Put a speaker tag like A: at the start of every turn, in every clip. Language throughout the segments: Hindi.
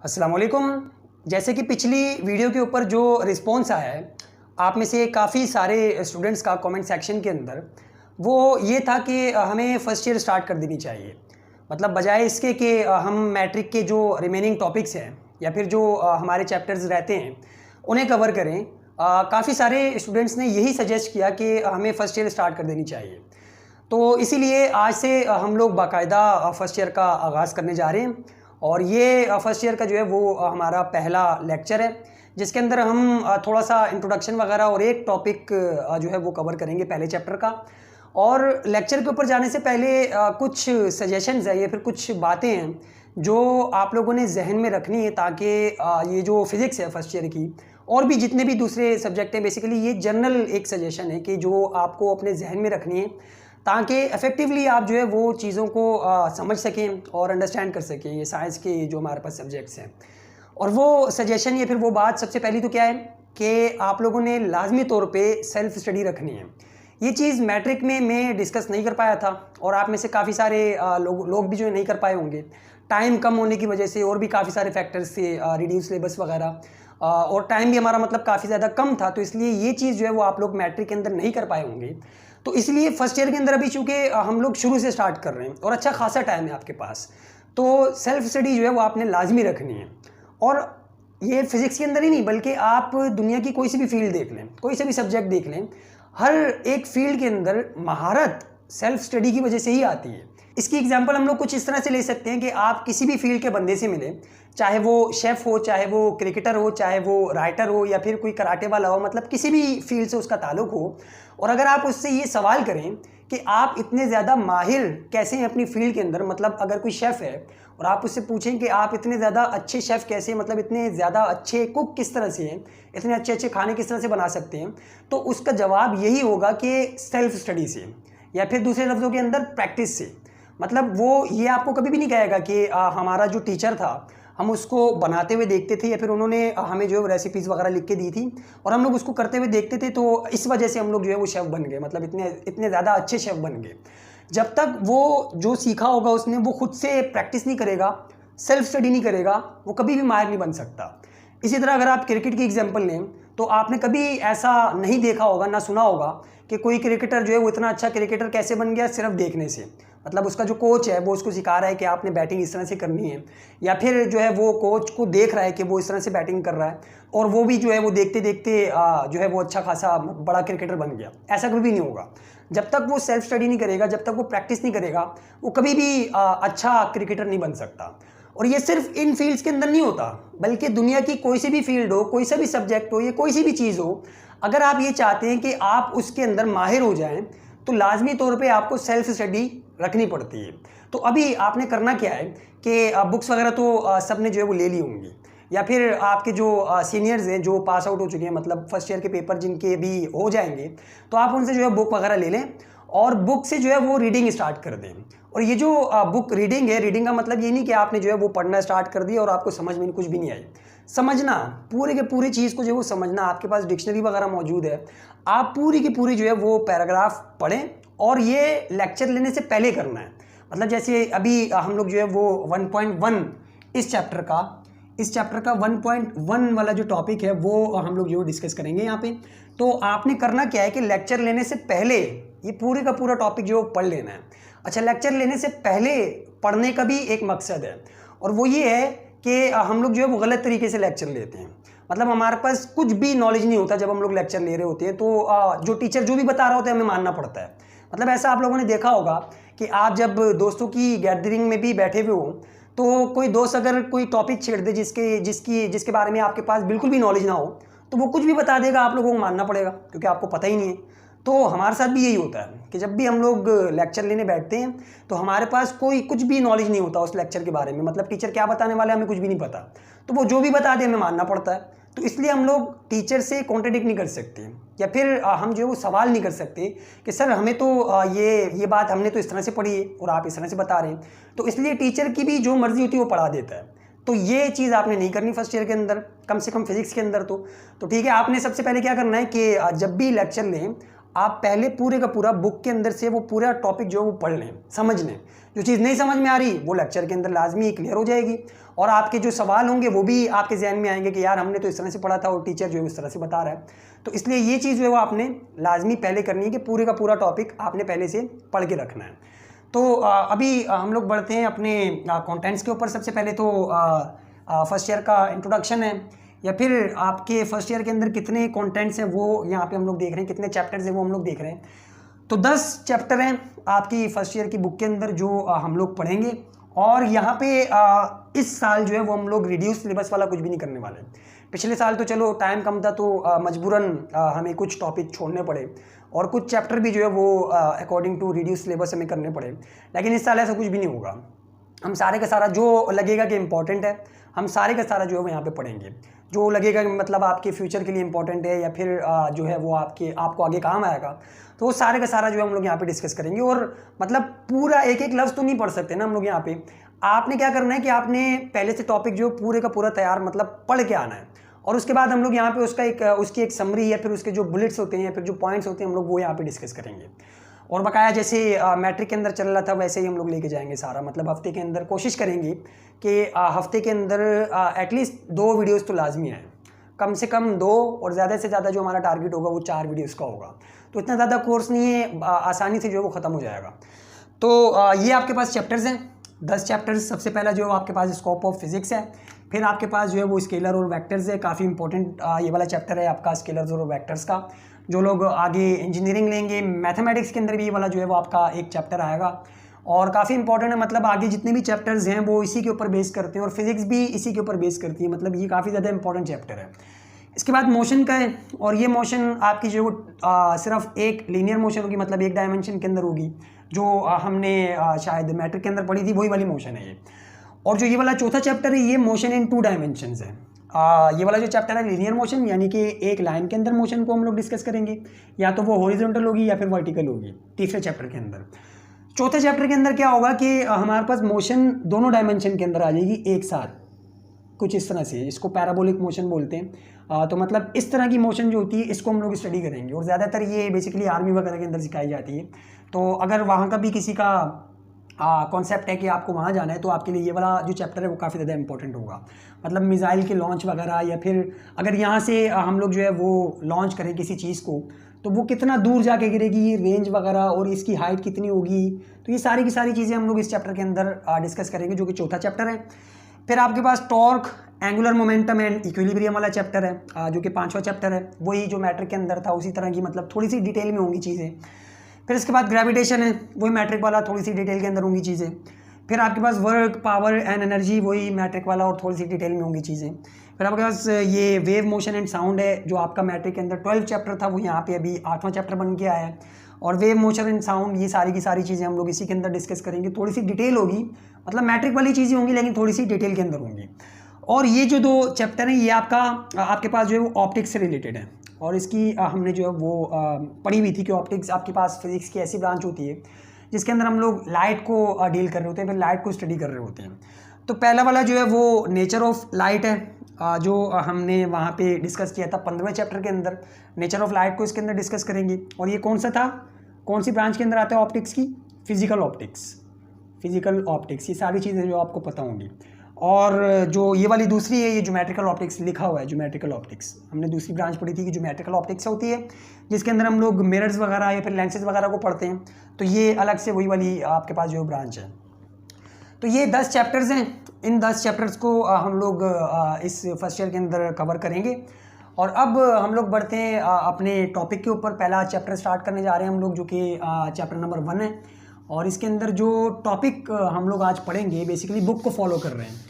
A: अस्सलाम वालेकुम। जैसे कि पिछली वीडियो के ऊपर जो रिस्पॉन्स आया है आप में से काफ़ी सारे स्टूडेंट्स का कमेंट सेक्शन के अंदर, वो ये था कि हमें फ़र्स्ट ईयर स्टार्ट कर देनी चाहिए। मतलब बजाय इसके कि हम मैट्रिक के जो रिमेनिंग टॉपिक्स हैं या फिर जो हमारे चैप्टर्स रहते हैं उन्हें कवर करें। काफ़ी सारे स्टूडेंट्स ने यही सजेस्ट किया कि हमें फ़र्स्ट ईयर स्टार्ट कर देनी चाहिए। तो इसीलिए आज से हम लोग बाकायदा फ़र्स्ट ईयर का आगाज़ करने जा रहे हैं और ये फ़र्स्ट ईयर का जो है वो हमारा पहला लेक्चर है, जिसके अंदर हम थोड़ा सा इंट्रोडक्शन वगैरह और एक टॉपिक जो है वो कवर करेंगे पहले चैप्टर का। और लेक्चर के ऊपर जाने से पहले कुछ सजेशंस है या फिर कुछ बातें हैं जो आप लोगों ने जहन में रखनी है, ताकि ये जो फिज़िक्स है फर्स्ट ईयर की और भी जितने भी दूसरे सब्जेक्ट हैं, बेसिकली ये जनरल एक सजेशन है कि जो आपको अपने जहन में रखनी है, ताकि इफ़ेक्टिवली आप जो है वो चीज़ों को समझ सकें और अंडरस्टैंड कर सकें ये साइंस के जो हमारे पास सब्जेक्ट्स हैं। और वो सजेशन या फिर वो बात सबसे पहली तो क्या है कि आप लोगों ने लाजमी तौर पे सेल्फ़ स्टडी रखनी है। ये चीज़ मैट्रिक में मैं डिस्कस नहीं कर पाया था और आप में से काफ़ी सारे लोग भी जो है नहीं कर पाए होंगे, टाइम कम होने की वजह से और भी काफ़ी सारे फैक्टर्स थे, रिड्यूस सिलेबस वगैरह, और टाइम भी हमारा मतलब काफ़ी ज़्यादा कम था, तो इसलिए ये चीज़ जो है वो आप लोग मैट्रिक के अंदर नहीं कर पाए होंगे। तो इसलिए फर्स्ट ईयर के अंदर अभी चूँकि हम लोग शुरू से स्टार्ट कर रहे हैं और अच्छा खासा टाइम है आपके पास, तो सेल्फ स्टडी जो है वो आपने लाजमी रखनी है। और ये फिज़िक्स के अंदर ही नहीं बल्कि आप दुनिया की कोई सी भी फील्ड देख लें, कोई से भी सब्जेक्ट देख लें, हर एक फील्ड के अंदर महारत सेल्फ स्टडी की वजह से ही आती है। इसकी एग्जांपल हम लोग कुछ इस तरह से ले सकते हैं कि आप किसी भी फील्ड के बंदे से मिलें, चाहे वो शेफ़ हो, चाहे वो क्रिकेटर हो, चाहे वो राइटर हो या फिर कोई कराटे वाला हो, मतलब किसी भी फील्ड से उसका ताल्लुक़ हो, और अगर आप उससे ये सवाल करें कि आप इतने ज़्यादा माहिर कैसे हैं अपनी फील्ड के अंदर, मतलब अगर कोई शेफ़ है और आप उससे पूछें कि आप इतने ज़्यादा अच्छे शेफ़ कैसे, मतलब इतने ज़्यादा अच्छे कुक किस तरह से हैं, इतने अच्छे अच्छे खाने किस तरह से बना सकते हैं, तो उसका जवाब यही होगा कि सेल्फ़ स्टडी से, या फिर दूसरे लफ्ज़ों के अंदर प्रैक्टिस से। मतलब वो ये आपको कभी भी नहीं कहेगा कि हमारा जो टीचर था हम उसको बनाते हुए देखते थे या फिर उन्होंने हमें जो है रेसिपीज़ वगैरह लिख के दी थी और हम लोग उसको करते हुए देखते थे, तो इस वजह से हम लोग जो है वो शेफ़ बन गए, मतलब इतने ज़्यादा अच्छे शेफ़ बन गए। जब तक वो जो सीखा होगा उसने वो खुद से प्रैक्टिस नहीं करेगा, सेल्फ स्टडी नहीं करेगा, वो कभी भी माहिर नहीं बन सकता। इसी तरह अगर आप क्रिकेट की एग्जांपल लें तो आपने कभी ऐसा नहीं देखा होगा, ना सुना होगा कि कोई क्रिकेटर जो है वो इतना अच्छा क्रिकेटर कैसे बन गया सिर्फ देखने से। मतलब उसका जो कोच है वो उसको सिखा रहा है कि आपने बैटिंग इस तरह से करनी है, या फिर जो है वो कोच को देख रहा है कि वो इस तरह से बैटिंग कर रहा है और वो भी जो है वो देखते देखते जो है वो अच्छा खासा बड़ा क्रिकेटर बन गया। ऐसा कभी भी नहीं होगा। जब तक वो सेल्फ स्टडी नहीं करेगा, जब तक वो प्रैक्टिस नहीं करेगा, वो कभी भी अच्छा क्रिकेटर नहीं बन सकता। और ये सिर्फ इन फील्ड्स के अंदर नहीं होता, बल्कि दुनिया की कोई सी भी फील्ड हो, कोई सा भी सब्जेक्ट हो या कोई सी भी चीज़ हो, अगर आप ये चाहते हैं कि आप उसके अंदर माहिर हो जाएं, तो लाजमी तौर पे आपको सेल्फ स्टडी रखनी पड़ती है। तो अभी आपने करना क्या है कि बुक्स वगैरह तो सब ने जो है वो ले ली होंगी, या फिर आपके जो सीनियर्स हैं जो पास आउट हो चुके हैं, मतलब फर्स्ट ईयर के पेपर जिनके भी हो जाएंगे, तो आप उनसे जो है बुक वगैरह ले लें और बुक से जो है वो रीडिंग स्टार्ट कर दें। और ये जो बुक रीडिंग है, रीडिंग का मतलब ये नहीं कि आपने जो है वो पढ़ना स्टार्ट कर दिया और आपको समझ में कुछ भी नहीं आई। समझना, पूरे के पूरी चीज़ को जो है वो समझना, आपके पास डिक्शनरी वगैरह मौजूद है, आप पूरी की पूरी जो है वो पैराग्राफ पढ़ें और ये लेक्चर लेने से पहले करना है। मतलब जैसे अभी हम लोग जो है वो 1.1 इस चैप्टर का 1.1 वाला जो टॉपिक है वो हम लोग जो डिस्कस करेंगे यहाँ पे। तो आपने करना क्या है कि लेक्चर लेने से पहले ये पूरे का पूरा टॉपिक जो पढ़ लेना है। अच्छा, लेक्चर लेने से पहले पढ़ने का भी एक मकसद है और वो ये है कि हम लोग जो है वो गलत तरीके से लेक्चर लेते हैं। मतलब हमारे पास कुछ भी नॉलेज नहीं होता जब हम लोग लेक्चर ले रहे होते हैं, तो जो टीचर जो भी बता रहा होता है हमें मानना पड़ता है। मतलब ऐसा आप लोगों ने देखा होगा कि आप जब दोस्तों की गैदरिंग में भी बैठे हुए हो, तो कोई दोस्त अगर कोई टॉपिक छेड़ दे जिसके बारे में आपके पास बिल्कुल भी नॉलेज ना हो, तो वो कुछ भी बता देगा, आप लोगों को मानना पड़ेगा क्योंकि आपको पता ही नहीं है। तो हमारे साथ भी यही होता है कि जब भी हम लोग लेक्चर लेने बैठते हैं तो हमारे पास कोई कुछ भी नॉलेज नहीं होता उस लेक्चर के बारे में, मतलब टीचर क्या बताने वाला है हमें कुछ भी नहीं पता, तो वो जो भी बता दे हमें मानना पड़ता है। तो इसलिए हम लोग टीचर से कॉन्ट्रडिक्ट नहीं कर सकते या फिर हम जो है वो सवाल नहीं कर सकते कि सर हमें तो ये बात हमने तो इस तरह से पढ़ी है और आप इस तरह से बता रहे हैं। तो इसलिए टीचर की भी जो मर्जी होती है वो पढ़ा देता है। तो ये चीज़ आपने नहीं करनी फर्स्ट ईयर के अंदर, कम से कम फिजिक्स के अंदर। तो ठीक है, आपने सबसे पहले क्या करना है कि जब भी लेक्चर लें आप पहले पूरे का पूरा बुक के अंदर से वो पूरा टॉपिक जो है वो पढ़ लें, समझ लें। जो चीज़ नहीं समझ में आ रही वो लेक्चर के अंदर लाजमी क्लियर हो जाएगी, और आपके जो सवाल होंगे वो भी आपके जहन में आएंगे कि यार हमने तो इस तरह से पढ़ा था और टीचर जो है इस तरह से बता रहा है। तो इसलिए ये चीज़ जो है वो आपने लाजमी पहले करनी है कि पूरे का पूरा टॉपिक आपने पहले से पढ़ के रखना है। तो अभी हम लोग बढ़ते हैं अपने कंटेंट्स के ऊपर। सबसे पहले तो फर्स्ट ईयर का इंट्रोडक्शन है, या फिर आपके फर्स्ट ईयर के अंदर कितने कंटेंट्स हैं वो यहाँ पे हम लोग देख रहे हैं, कितने चैप्टर्स हैं वो हम लोग देख रहे हैं। तो 10 चैप्टर हैं आपकी फर्स्ट ईयर की बुक के अंदर जो हम लोग पढ़ेंगे, और यहाँ पे इस साल जो है वो हम लोग रिड्यूस सिलेबस वाला कुछ भी नहीं करने वाले। पिछले साल तो चलो टाइम कम था तो मजबूरन हमें कुछ टॉपिक छोड़ने पड़े, और कुछ चैप्टर भी जो है वो अकॉर्डिंग टू रिड्यूस सिलेबस हमें करने पड़े, लेकिन इस साल ऐसा कुछ भी नहीं होगा। हम सारे का सारा जो लगेगा कि इम्पॉर्टेंट है, हम सारे का सारा जो है वो यहाँ पे पढ़ेंगे। जो लगेगा कि मतलब आपके फ्यूचर के लिए इंपॉर्टेंट है, या फिर जो है वो आपको आगे काम आएगा, तो वो सारे का सारा जो है हम लोग यहाँ पे डिस्कस करेंगे। और मतलब पूरा एक एक लफ्ज़ तो नहीं पढ़ सकते ना हम लोग यहाँ पे। आपने क्या करना है कि आपने पहले से टॉपिक जो पूरे का पूरा तैयार मतलब पढ़ के आना है, और उसके बाद हम लोग यहाँ पे उसकी एक समरी, या फिर उसके जो बुलेट्स होते हैं या फिर जो पॉइंट्स होते हैं हम लोग वो यहाँ पे डिस्कस करेंगे। और बकाया जैसे मैट्रिक के अंदर चल रहा था वैसे ही हम लोग लेके जाएंगे सारा। मतलब हफ्ते के अंदर कोशिश करेंगे कि हफ्ते के अंदर एटलीस्ट 2 वीडियोस तो लाजमी आए, कम से कम 2, और ज़्यादा से ज़्यादा जो हमारा टारगेट होगा वो 4 वीडियोस का होगा। तो इतना ज़्यादा कोर्स नहीं है, आसानी से जो है वो ख़त्म हो जाएगा। तो ये आपके पास चैप्टर्स हैं, 10 चैप्टर्स। सबसे पहला जो आपके पास स्कोप ऑफ फिजिक्स है, फिर आपके पास जो है वो स्केलर और वेक्टर्स है। काफ़ी इंपॉर्टेंट ये वाला चैप्टर है आपका स्केलर्स और वेक्टर्स का। जो लोग आगे इंजीनियरिंग लेंगे, मैथमेटिक्स के अंदर भी ये वाला जो है वो आपका एक चैप्टर आएगा, और काफ़ी इंपॉर्टेंट है। मतलब आगे जितने भी चैप्टर्स हैं वो इसी के ऊपर बेस करते हैं, और फिजिक्स भी इसी के ऊपर बेस करती है। मतलब ये काफ़ी ज़्यादा इंपॉर्टेंट चैप्टर है। इसके बाद मोशन का है, और ये मोशन आपकी जो सिर्फ एक लीनियर मोशन होगी, मतलब एक डायमेंशन के अंदर होगी, जो हमने शायद मैट्रिक के अंदर पढ़ी थी, वही वाली मोशन है ये। और जो ये वाला चौथा चैप्टर है ये मोशन इन 2 डायमेंशंस है। ये वाला जो चैप्टर है लीनियर मोशन, यानी कि एक लाइन के अंदर मोशन को हम लोग डिस्कस करेंगे, या तो वो हॉरिजॉन्टल होगी या फिर वर्टिकल होगी तीसरे चैप्टर के अंदर। चौथे चैप्टर के अंदर क्या होगा कि हमारे पास मोशन दोनों डायमेंशन के अंदर आ जाएगी एक साथ, कुछ इस तरह से। इसको पैराबोलिक मोशन बोलते हैं। तो मतलब इस तरह की मोशन जो होती है इसको हम लोग स्टडी करेंगे, और ज़्यादातर ये बेसिकली आर्मी वगैरह के अंदर सिखाई जाती है। तो अगर वहाँ का भी किसी का कॉन्सेप्ट है कि आपको वहाँ जाना है, तो आपके लिए ये वाला जो चैप्टर है वो काफ़ी ज़्यादा इंपॉर्टेंट होगा। मतलब मिसाइल के लॉन्च वगैरह, या फिर अगर यहाँ से हम लोग जो है वो लॉन्च करें किसी चीज़ को, तो वो कितना दूर जाके गिरेगी, रेंज वगैरह, और इसकी हाइट कितनी होगी। तो ये सारी की सारी चीज़ें हम लोग इस चैप्टर के अंदर डिस्कस करेंगे, जो कि चौथा चैप्टर है। फिर आपके पास torque, angular momentum and equilibrium वाला चैप्टर है, जो कि 5वां चैप्टर है। वही जो मैट्रिक के अंदर था उसी तरह की, मतलब थोड़ी सी डिटेल में होंगी चीज़ें। फिर इसके बाद ग्रेविटेशन है, वही मैट्रिक वाला, थोड़ी सी डिटेल के अंदर होंगी चीज़ें। फिर आपके पास वर्क, पावर एंड एनर्जी, वही मैट्रिक वाला, और थोड़ी सी डिटेल में होंगी चीज़ें। फिर आपके पास ये वेव मोशन एंड साउंड है, जो आपका मैट्रिक के अंदर 12 चैप्टर था, वो यहाँ पे अभी 8वां चैप्टर बन के आया है। और वेव मोशन एंड साउंड, ये सारी की सारी चीज़ें हम लोग इसी के अंदर डिस्कस करेंगे। थोड़ी सी डिटेल होगी, मतलब मैट्रिक वाली चीज़ें होंगी लेकिन थोड़ी सी डिटेल के अंदर होंगी। और ये जो 2 चैप्टर हैं ये आपके पास जो है वो ऑप्टिक्स से रिलेटेड है, और इसकी हमने जो है वो पढ़ी हुई थी कि ऑप्टिक्स आपके पास फिजिक्स की ऐसी ब्रांच होती है जिसके अंदर हम लोग लाइट को डील कर रहे होते हैं, फिर लाइट को स्टडी कर रहे होते हैं। तो पहला वाला जो है वो नेचर ऑफ लाइट है, जो हमने वहाँ पे डिस्कस किया था 15वें चैप्टर के अंदर। नेचर ऑफ लाइट को इसके अंदर डिस्कस करेंगे। और ये कौन सा था, कौन सी ब्रांच के अंदर आता है ऑप्टिक्स की? Physical optics. ये सारी चीज़ें जो आपको पता होंगी। और जो ये वाली दूसरी है, ये ज्योमेट्रिकल ऑप्टिक्स लिखा हुआ है, ज्योमेट्रिकल ऑप्टिक्स। हमने दूसरी ब्रांच पढ़ी थी कि ज्योमेट्रिकल ऑप्टिक्स होती है, जिसके अंदर हम लोग मिरर्स वगैरह या फिर लेंसेज वगैरह को पढ़ते हैं। तो ये अलग से वही वाली आपके पास जो ब्रांच है। तो ये 10 चैप्टर्स हैं। इन 10 चैप्टर्स को हम लोग इस फर्स्ट ईयर के अंदर कवर करेंगे। और अब हम लोग बढ़ते हैं अपने टॉपिक के ऊपर। पहला चैप्टर स्टार्ट करने जा रहे हैं हम लोग, जो कि चैप्टर नंबर 1 है। और इसके अंदर जो टॉपिक हम लोग आज पढ़ेंगे, बेसिकली बुक को फॉलो कर रहे हैं।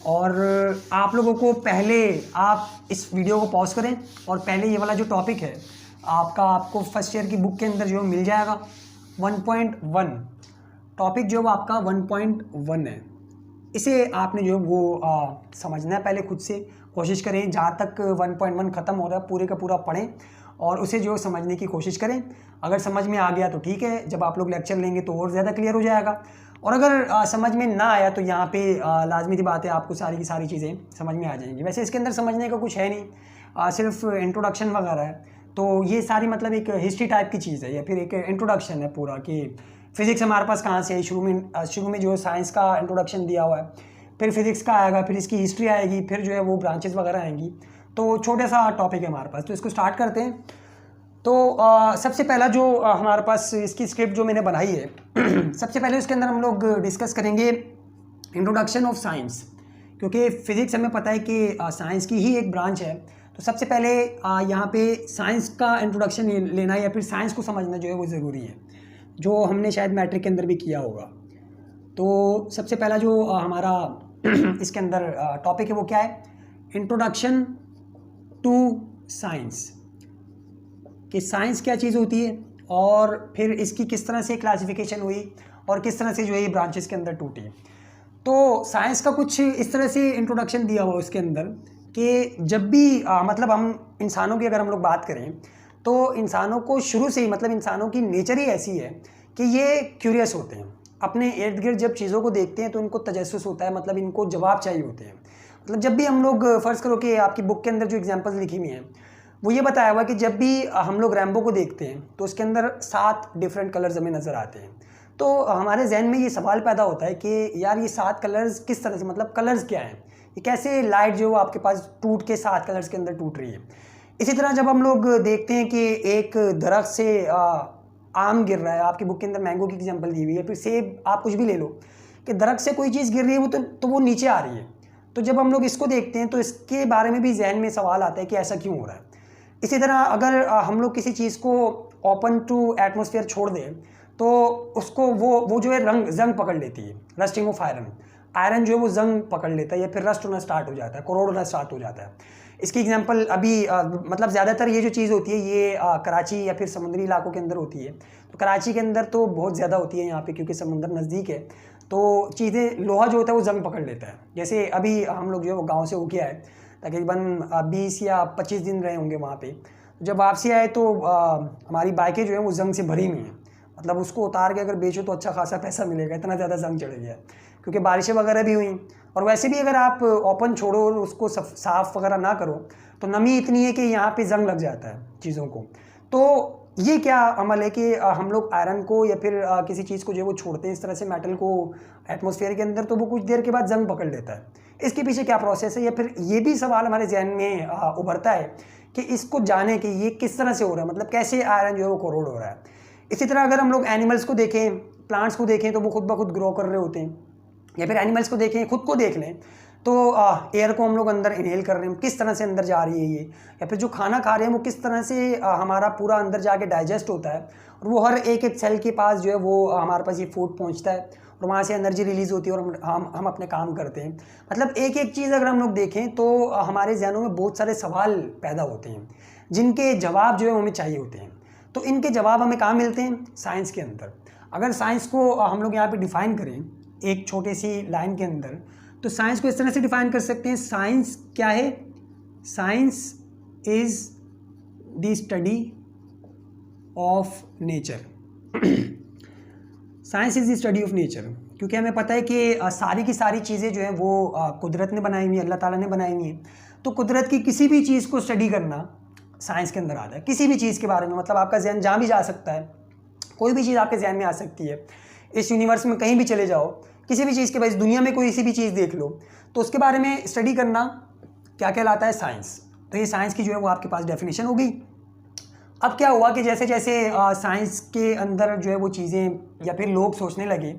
A: और आप लोगों को पहले आप इस वीडियो को पॉज करें, और पहले ये वाला जो टॉपिक है आपको फर्स्ट ईयर की बुक के अंदर जो मिल जाएगा 1.1 टॉपिक, जो आपका 1.1 है। इसे आपने जो वो समझना है पहले खुद से। कोशिश करें जहाँ तक 1.1 ख़त्म हो रहा है पूरे का पूरा पढ़ें, और उसे जो समझने की कोशिश करें। अगर समझ में आ गया तो ठीक है, जब आप लोग लेक्चर लेंगे तो और ज़्यादा क्लियर हो जाएगा। और अगर समझ में ना आया तो यहाँ पे लाजमी सी बात है, आपको सारी की सारी चीज़ें समझ में आ जाएंगी। वैसे इसके अंदर समझने का कुछ है नहीं, सिर्फ इंट्रोडक्शन वगैरह है। तो ये सारी मतलब एक हिस्ट्री टाइप की चीज़ है या फिर एक इंट्रोडक्शन है पूरा कि फिज़िक्स हमारे पास कहाँ से है। शुरू में जो है साइंस का इंट्रोडक्शन दिया हुआ है, फिर फिज़िक्स का आएगा, फिर इसकी हिस्ट्री आएगी, फिर जो है वो ब्रांचेस वगैरह आएंगी। तो छोटा सा टॉपिक है हमारे पास, तो इसको स्टार्ट करते हैं। तो सबसे पहला जो हमारे पास इसकी स्क्रिप्ट जो मैंने बनाई है सबसे पहले उसके अंदर हम लोग डिस्कस करेंगे इंट्रोडक्शन ऑफ साइंस, क्योंकि फ़िज़िक्स हमें पता है कि साइंस की ही एक ब्रांच है। तो सबसे पहले यहाँ पे साइंस का इंट्रोडक्शन लेना या फिर साइंस को समझना जो है वो ज़रूरी है, जो हमने शायद मैट्रिक के अंदर भी किया होगा। तो सबसे पहला जो हमारा इसके अंदर टॉपिक है वो क्या है, इंट्रोडक्शन टू साइंस, कि साइंस क्या चीज़ होती है और फिर इसकी किस तरह से क्लासिफिकेशन हुई और किस तरह से जो है ये ब्रांचेस के अंदर टूटी। तो साइंस का कुछ इस तरह से इंट्रोडक्शन दिया हुआ उसके अंदर कि जब भी मतलब हम इंसानों की अगर हम लोग बात करें तो इंसानों को शुरू से ही मतलब इंसानों की नेचर ही ऐसी है कि ये क्यूरियस होते हैं। अपने इर्द गिर्द जब चीज़ों को देखते हैं तो इनको तजस्सुस होता है, मतलब इनको जवाब चाहिए होते हैं। मतलब जब भी हम लोग फ़र्ज़ करो कि आपकी बुक के अंदर जो एग्जांपल्स लिखी हुई हैं वो ये बताया हुआ कि जब भी हम लोग रैम्बो को देखते हैं तो उसके अंदर 7 डिफरेंट कलर्स हमें नज़र आते हैं। तो हमारे जहन में ये सवाल पैदा होता है कि यार ये 7 कलर्स किस तरह से, मतलब कलर्स क्या हैं, ये कैसे लाइट जो आपके पास टूट के 7 कलर्स के अंदर टूट रही है। इसी तरह जब हम लोग देखते हैं कि एक दरख्त से आम गिर रहा है, आपकी बुक के अंदर मैंगो की एग्जांपल दी हुई है, फिर सेब, आप कुछ भी ले लो, कि दरख्त से कोई चीज़ गिर रही है वो तो वो नीचे आ रही है। तो जब हम लोग इसको देखते हैं तो इसके बारे में भी जहन में सवाल आता है कि ऐसा क्यों हो रहा है। इसी तरह अगर हम लोग किसी चीज़ को ओपन टू एटमॉस्फेयर छोड़ दें तो उसको वो जो है जंग पकड़ लेती है, रस्टिंग ऑफ आयरन जो है वो जंग पकड़ लेता है या फिर रस्ट होना स्टार्ट हो जाता है, कोरोड होना स्टार्ट हो जाता है। इसकी एग्जांपल अभी मतलब ज़्यादातर ये जो चीज़ होती है ये कराची या फिर समुद्री इलाकों के अंदर होती है। तो कराची के अंदर तो बहुत ज़्यादा होती है यहाँ पे, क्योंकि समुंदर नज़दीक है। तो चीज़ें, लोहा जो होता है वो जंग पकड़ लेता है। जैसे अभी हम लोग जो है वो गाँव से होके आए, तकरीबन 20 या 25 दिन रहे होंगे वहाँ पे। जब वापसी आए तो हमारी बाइकें जो हैं वो जंग से भरी हुई हैं, मतलब उसको उतार के अगर बेचो तो अच्छा खासा पैसा मिलेगा, इतना ज़्यादा जंग चढ़ गया। क्योंकि बारिशें वगैरह भी हुई, और वैसे भी अगर आप ओपन छोड़ो और उसको साफ़ वगैरह ना करो तो नमी इतनी है कि यहाँ पे जंग लग जाता है चीज़ों को। तो ये क्या अमल है कि हम लोग आयरन को या फिर किसी चीज़ को जो है वो छोड़ते हैं इस तरह से मेटल को एटमॉस्फेयर के अंदर, तो वो कुछ देर के बाद जंग पकड़ लेता है। इसके पीछे क्या प्रोसेस है, या फिर ये भी सवाल हमारे जहन में उभरता है कि इसको जाने कि ये किस तरह से हो रहा है, मतलब कैसे आयरन जो है वो कोरोड हो रहा है। इसी तरह अगर हम लोग एनिमल्स को देखें, प्लांट्स को देखें तो वो खुद ब खुद ग्रो कर रहे होते हैं, या फिर एनिमल्स को देखें, खुद को देख लें तो एयर को हम लोग अंदर इनहेल कर रहे हैं, किस तरह से अंदर जा रही है ये, या फिर जो खाना खा रहे हैं वो किस तरह से हमारा पूरा अंदर जाके डाइजेस्ट होता है, और वो हर एक एक सेल के पास जो है वो हमारे पास ये फूड पहुंचता है और वहाँ से एनर्जी रिलीज़ होती है और हम अपने काम करते हैं। मतलब एक एक चीज़ अगर हम लोग देखें तो हमारे जहनों में बहुत सारे सवाल पैदा होते हैं जिनके जवाब जो है हमें चाहिए होते हैं। तो इनके जवाब हमें कहाँ मिलते हैं, साइंस के अंदर। अगर साइंस को हम लोग यहाँ पे डिफ़ाइन करें एक छोटी सी लाइन के अंदर, तो साइंस को इस तरह से डिफ़ाइन कर सकते हैं, साइंस क्या है, science is the study of nature. Science is the study of nature, क्योंकि हमें पता है कि सारी की सारी चीज़ें जो हैं वो कुदरत ने बनाई हुई है, अल्लाह ताला ने बनाई हुई हैं। तो कुदरत की किसी भी चीज़ को स्टडी करना साइंस के अंदर आता है। किसी भी चीज़ के बारे में, मतलब आपका जहन जहाँ भी जा सकता है, कोई भी चीज़ आपके जहन में आ सकती है। इस यूनिवर्स में कहीं भी चले जाओ, किसी भी चीज़ के, इस दुनिया में कोई सी भी चीज़ देख लो, तो उसके बारे में स्टडी करना क्या कहलाता है, साइंस। तो ये साइंस की जो है वो आपके पास डेफिनेशन होगी। अब क्या हुआ कि जैसे जैसे साइंस के अंदर जो है वो चीज़ें या फिर लोग सोचने लगे,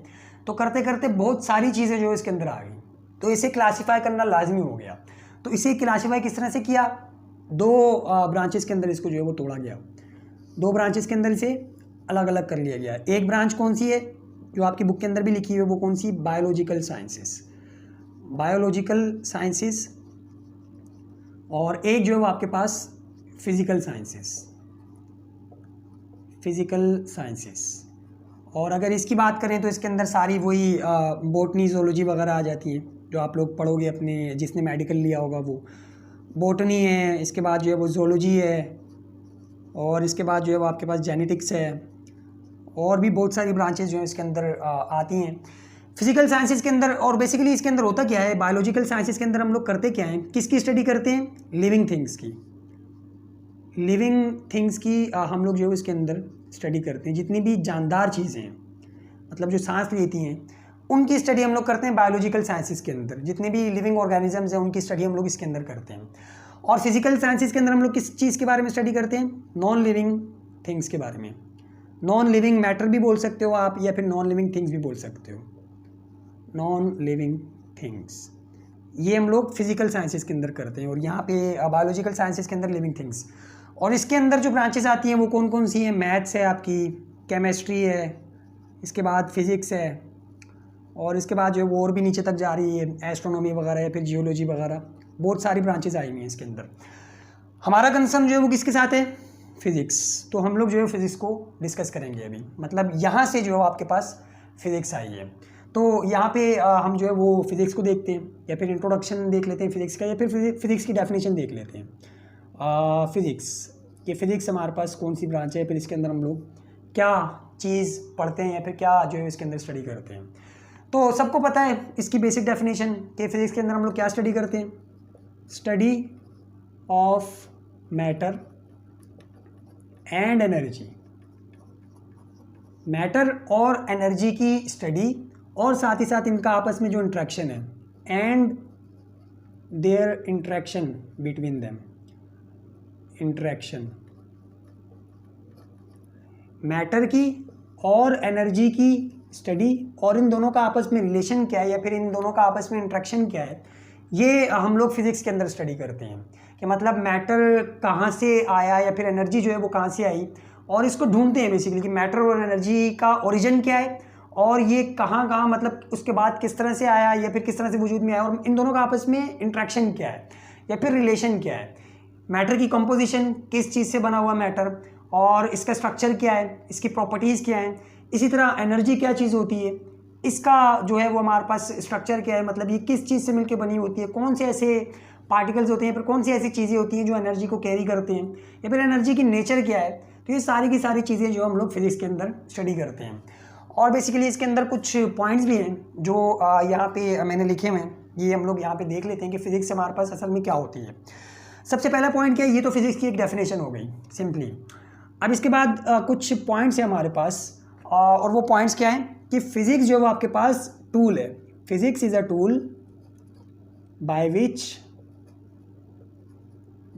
A: तो करते करते बहुत सारी चीज़ें जो है इसके अंदर आ गई, तो इसे क्लासीफाई करना लाजमी हो गया। तो इसे क्लासीफाई किस तरह से किया, 2 ब्रांचेस के अंदर इसको जो है वो तोड़ा गया, 2 ब्रांचेस के अंदर इसे अलग अलग कर लिया गया। एक ब्रांच कौन सी है जो आपकी बुक के अंदर भी लिखी हुई है, वो कौन सी, बायोलॉजिकल साइंसेस, बायोलॉजिकल साइंसेस, और एक जो है वो आपके पास फिज़िकल साइंसेस, फिज़िकल साइंसेस। और अगर इसकी बात करें तो इसके अंदर सारी वही बोटनी, ज़ूलॉजी वगैरह आ जाती हैं, जो आप लोग पढ़ोगे अपने, जिसने मेडिकल लिया होगा वो बोटनी है, इसके बाद जो है वो ज़ूलॉजी है, और इसके बाद जो है वो आपके पास जेनेटिक्स है, और भी बहुत सारी ब्रांचेस जो हैं इसके अंदर आती हैं फिज़िकल साइंसेस के अंदर। और बेसिकली इसके अंदर होता क्या है, बायोलॉजिकल साइंसेस के अंदर हम लोग करते क्या हैं, किसकी स्टडी करते हैं, लिविंग थिंग्स की, लिविंग थिंग्स की हम लोग जो है इसके अंदर स्टडी करते हैं। जितनी भी जानदार चीज़ें हैं, मतलब जो सांस लेती हैं, उनकी स्टडी हम लोग करते हैं बायोलॉजिकल साइंसेस के अंदर। जितने भी लिविंग ऑर्गेनिजम्स हैं उनकी स्टडी हम लोग इसके अंदर करते हैं। और फिजिकल साइंसेस के अंदर हम लोग किस चीज़ के बारे में स्टडी करते हैं? नॉन लिविंग थिंग्स के बारे में। नॉन लिविंग मैटर भी बोल सकते हो आप, या फिर नॉन लिविंग थिंग्स भी बोल सकते हो। नॉन लिविंग थिंग्स ये हम लोग फिजिकल साइंसेस के अंदर करते हैं, और यहाँ पे बायोलॉजिकल साइंसेस के अंदर लिविंग थिंग्स। और इसके अंदर जो ब्रांचेस आती हैं वो कौन कौन सी हैं? मैथ्स है, आपकी केमिस्ट्री है, इसके बाद फिज़िक्स है, और इसके बाद जो है वो और भी नीचे तक जा रही है, एस्ट्रोनॉमी वगैरह या फिर जियोलॉजी वगैरह, बहुत सारी ब्रांचेस आई हुई हैं इसके अंदर। हमारा कंसर्न जो है वो किसके साथ है? फिज़िक्स। तो हम लोग जो है फिज़िक्स को डिस्कस करेंगे अभी। मतलब यहाँ से जो है आपके पास फिज़िक्स आई है। तो यहाँ पे हम जो है वो फिज़िक्स को देखते हैं, या फिर इंट्रोडक्शन देख लेते हैं फिज़िक्स का, या फिर फिज़िक्स की डेफिनेशन देख लेते हैं। फिज़िक्स, ये फिज़िक्स हमारे पास कौन सी ब्रांच है, फिर इसके अंदर हम लोग क्या चीज़ पढ़ते हैं, या फिर क्या जो है इसके अंदर स्टडी करते हैं। तो सबको पता है इसकी बेसिक डेफिनेशन कि फिज़िक्स के अंदर हम लोग क्या स्टडी करते हैं? Study of matter and energy. Matter और एनर्जी की स्टडी, और साथ ही साथ इनका आपस में जो इंट्रैक्शन है, and there interaction between them. Interaction matter की और एनर्जी की स्टडी, और इन दोनों का आपस में रिलेशन क्या है, या फिर इन दोनों का आपस में इंट्रैक्शन क्या है, ये हम लोग फिज़िक्स के अंदर स्टडी करते हैं। कि मतलब मैटर कहाँ से आया, या फिर एनर्जी जो है वो कहाँ से आई, और इसको ढूंढते हैं बेसिकली कि मैटर और एनर्जी का ओरिजिन क्या है, और ये कहाँ कहाँ मतलब उसके बाद किस तरह से आया, या फिर किस तरह से वजूद में आया, और इन दोनों का आपस में इंट्रैक्शन क्या है, या फिर रिलेशन क्या है। मैटर की कंपोजिशन, किस चीज़ से बना हुआ मैटर, और इसका स्ट्रक्चर क्या है, इसकी प्रॉपर्टीज़ क्या हैं। इसी तरह एनर्जी क्या चीज़ होती है, इसका जो है वो हमारे पास स्ट्रक्चर क्या है, मतलब ये किस चीज़ से मिलकर बनी होती है, कौन से ऐसे पार्टिकल्स होते हैं, फिर कौन सी ऐसी चीज़ें होती हैं जो एनर्जी को कैरी करते हैं, या फिर एनर्जी की नेचर क्या है। तो ये सारी की सारी चीज़ें जो हम लोग फिज़िक्स के अंदर स्टडी करते हैं। और बेसिकली इसके अंदर कुछ पॉइंट्स भी हैं जो यहाँ पे मैंने लिखे हुए हैं, ये हम लोग यहाँ पे देख लेते हैं कि फ़िज़िक्स हमारे पास असल में क्या होती है। सबसे पहला पॉइंट क्या है? ये तो फिज़िक्स की एक डेफिनेशन हो गई सिंपली। अब इसके बाद कुछ पॉइंट्स हैं हमारे पास, और वो पॉइंट्स क्या हैं कि फ़िज़िक्स जो है वो आपके पास टूल है। Physics is a tool by which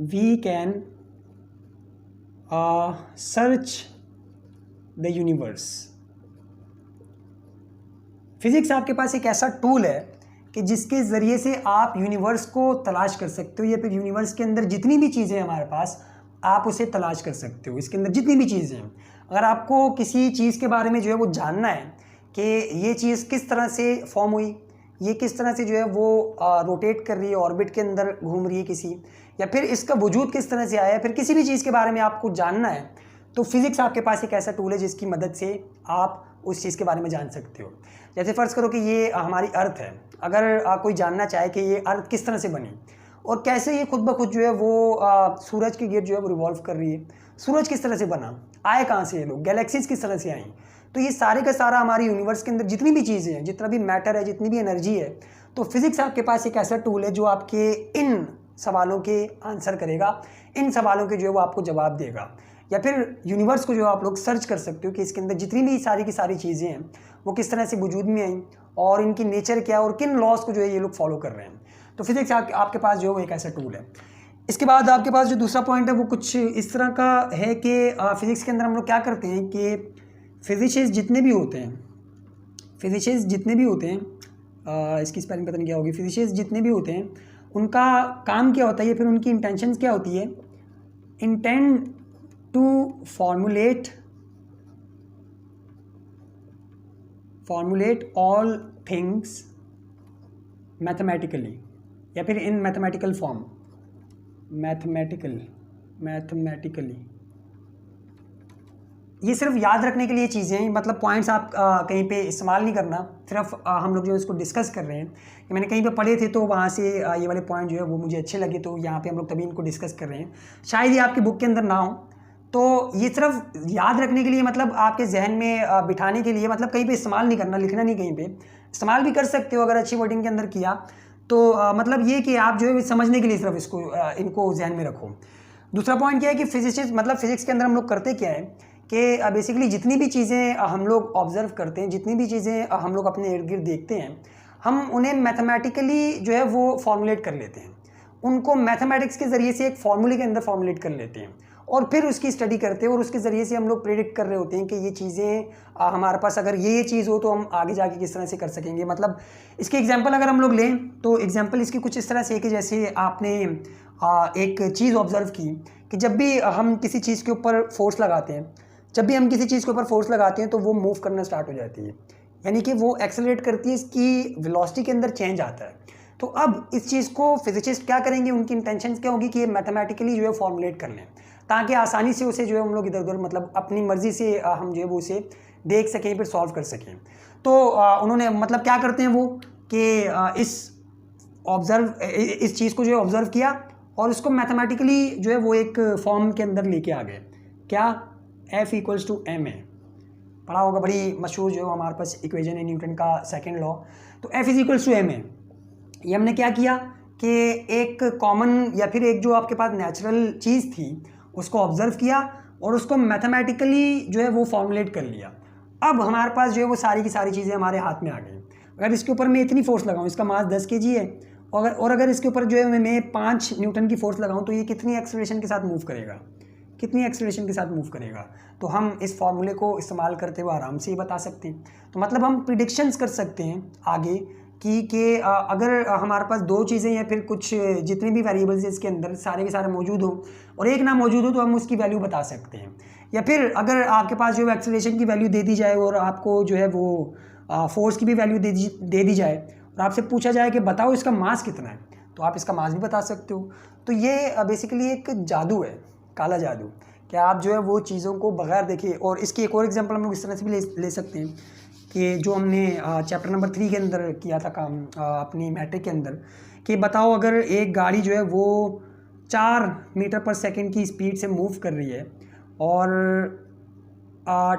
A: we can search the universe. Physics आपके पास एक ऐसा टूल है कि जिसके ज़रिए से आप यूनिवर्स को तलाश कर सकते हो, या फिर यूनिवर्स के अंदर जितनी भी चीज़ें हैं हमारे पास, आप उसे तलाश कर सकते हो। इसके अंदर जितनी भी चीज़ें हैं, अगर आपको किसी चीज़ के बारे में जो है वो जानना है कि ये चीज़ किस तरह से फॉर्म हुई, ये किस तरह से जो है वो रोटेट कर रही है, ऑर्बिट के अंदर घूम रही है किसी, या फिर इसका वजूद किस तरह से आया है, फिर किसी भी चीज़ के बारे में आपको जानना है, तो फिज़िक्स आपके पास एक ऐसा टूल है जिसकी मदद से आप उस चीज़ के बारे में जान सकते हो। जैसे फ़र्ज़ करो कि ये हमारी अर्थ है, अगर कोई जानना चाहे कि ये अर्थ किस तरह से बनी, और कैसे ये खुद ब खुद जो है वो सूरज की गिर्द जो है वो रिवॉल्व कर रही है, सूरज किस तरह से बना, आए कहाँ से ये लोग, गैलेक्सीज किस तरह से आई, तो ये सारे का सारा हमारे यूनिवर्स के अंदर जितनी भी चीज़ें हैं, जितना भी मैटर है, जितनी भी एनर्जी है, तो फिज़िक्स आपके पास एक ऐसा टूल है जो आपके इन सवालों के आंसर करेगा, इन सवालों के जो है वो आपको जवाब देगा। या फिर यूनिवर्स को जो आप लोग सर्च कर सकते हो कि इसके अंदर जितनी भी सारी की सारी चीज़ें हैं वो किस तरह से वजूद में आई, और इनकी नेचर क्या है, और किन लॉज को जो है ये लोग फॉलो कर रहे हैं। तो फिज़िक्स आपके पास जो है वो एक ऐसा टूल है। इसके बाद आपके पास जो दूसरा पॉइंट है वो कुछ इस तरह का है कि फ़िज़िक्स के अंदर हम लोग क्या करते हैं कि फिज़िशिस्ट जितने भी होते हैं, इसकी स्पेलिंग पता नहीं क्या होगी, फिज़िशिस्ट जितने भी होते हैं उनका काम क्या होता है, फिर उनकी इंटेंशंस क्या होती है? Intend to formulate all things mathematically, या फिर इन मैथमेटिकल फॉर्म, मैथमेटिकली। ये सिर्फ याद रखने के लिए चीज़ें हैं, मतलब पॉइंट्स आप कहीं पे इस्तेमाल नहीं करना, सिर्फ हम लोग जो इसको डिस्कस कर रहे हैं कि मैंने कहीं पे पढ़े थे तो वहाँ से ये वाले पॉइंट जो है वो मुझे अच्छे लगे, तो यहाँ पे हम लोग तभी इनको डिस्कस कर रहे हैं। शायद ये आपकी बुक के अंदर ना हो, तो ये सिर्फ याद रखने के लिए, मतलब आपके जहन में बिठाने के लिए, मतलब कहीं पे इस्तेमाल नहीं करना, लिखना नहीं कहीं पे, इस्तेमाल भी कर सकते हो अगर अच्छी वर्डिंग के अंदर किया तो मतलब ये कि आप जो है समझने के लिए सिर्फ इनको जहन में रखो। दूसरा पॉइंट क्या है कि फिजिसिस्ट मतलब फिजिक्स के अंदर हम लोग करते क्या है कि बेसिकली जितनी भी चीज़ें हम लोग ऑब्जर्व करते हैं, जितनी भी चीज़ें हम लोग अपने इर्द गिर्द देखते हैं, हम उन्हें मैथमेटिकली जो है वो फॉर्मुलेट कर लेते हैं, उनको मैथमेटिक्स के ज़रिए से एक फार्मूले के अंदर फॉर्मुलेट कर लेते हैं और फिर उसकी स्टडी करते हैं और उसके ज़रिए से हम लोग प्रेडिक्ट कर रहे होते हैं कि ये चीज़ें हमारे पास अगर ये चीज़ हो तो हम आगे जाके किस तरह से कर सकेंगे। मतलब इसके एग्जांपल अगर हम लोग लें तो एग्जांपल इसकी कुछ इस तरह से है कि जैसे आपने एक चीज़ ऑब्जर्व की कि जब भी हम किसी चीज़ के ऊपर फोर्स लगाते हैं, जब भी हम किसी चीज़ के ऊपर फोर्स लगाते हैं तो वो मूव करना स्टार्ट हो जाती है, यानी कि वो एक्सेलरेट करती है, इसकी वेलोसिटी के अंदर चेंज आता है। तो अब इस चीज़ को फिजिसिस्ट क्या करेंगे, उनकी इंटेंशन क्या होगी कि ये मैथमेटिकली जो है फॉर्मुलेट कर लें ताकि आसानी से उसे जो है हम लोग इधर उधर मतलब अपनी मर्ज़ी से हम जो है वो उसे देख सकें, फिर सॉल्व कर सकें। तो उन्होंने मतलब क्या करते हैं वो कि इस चीज़ को जो है ऑब्ज़र्व किया और उसको मैथमेटिकली जो है वो एक फॉर्म के अंदर लेके आ गए। क्या? F=ma पढ़ा होगा, बड़ी मशहूर जो हमारे पास इक्वेशन है न्यूटन का सेकंड लॉ। तो F=ma ये हमने क्या किया कि एक कॉमन या फिर एक जो आपके पास नेचुरल चीज़ थी उसको ऑब्जर्व किया और उसको मैथमेटिकली जो है वो फॉर्मुलेट कर लिया। अब हमारे पास जो है वो सारी की सारी चीज़ें हमारे हाथ में आ गई। अगर इसके ऊपर मैं इतनी फोर्स लगाऊं, इसका मास 10 kg है, और अगर इसके ऊपर जो है मैं 5 न्यूटन की फोर्स लगाऊं तो ये कितनी एक्सेलरेशन के साथ मूव करेगा, कितनी एक्सेलरेशन के साथ मूव करेगा। तो हम इस फार्मूले को इस्तेमाल करते हुए आराम से ये बता सकते हैं। तो मतलब हम प्रिडिक्शंस कर सकते हैं आगे कि अगर हमारे पास दो चीज़ें या फिर कुछ जितने भी वेरिएबल्स हैं इसके अंदर सारे के सारे मौजूद हो और एक ना मौजूद हो तो हम उसकी वैल्यू बता सकते हैं। या फिर अगर आपके पास जो एक्सेलरेशन की वैल्यू दे दी जाए और आपको जो है वो फोर्स की भी वैल्यू दे दी जाए और आपसे पूछा जाए कि बताओ इसका मास कितना है, तो आप इसका मास भी बता सकते हो। तो ये बेसिकली एक जादू है, काला जादू, कि आप जो है वो चीज़ों को बगैर देखे। और इसकी एक और एग्जांपल हम लोग इस तरह से भी ले सकते हैं कि जो हमने चैप्टर नंबर 3 के अंदर किया था काम अपनी मैट्रिक के अंदर, कि बताओ अगर एक गाड़ी जो है वो 4 मीटर पर सेकंड की स्पीड से मूव कर रही है और